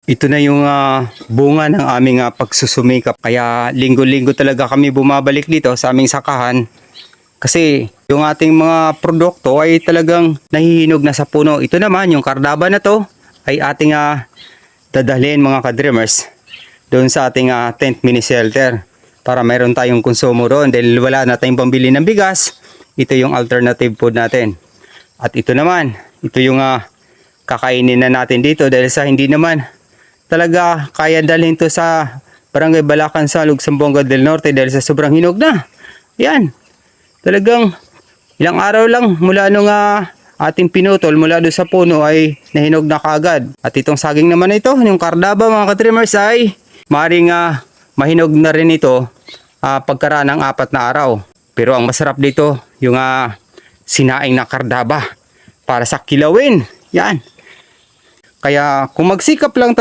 Ito na yung bunga ng aming pagsusumikap. Kaya linggo-linggo talaga kami bumabalik dito sa aming sakahan. Kasi yung ating mga produkto ay talagang nahihinog na sa puno. Ito naman, yung kardaba na to ay ating dadalhin mga ka-dreamers doon sa ating tent mini shelter. Para mayroon tayong konsumo doon dahil wala na tayong pambili ng bigas. Ito yung alternative food natin. At ito naman, ito yung kakainin na natin dito dahil sa hindi naman talaga kaya dalhin to sa Barangay Balacan sa Sambuanga del Norte dahil sa sobrang hinog na. Yan. Talagang ilang araw lang mula nung ating pinutol mula doon sa puno ay nahinog na kaagad. At itong saging naman ito, yung kardaba mga ka-trimmers ay maaaring mahinog na rin ito pagkaraan ng 4 na araw. Pero ang masarap dito yung sinaing na kardaba para sa kilawin. Yan. Kaya kung magsikap lang talaga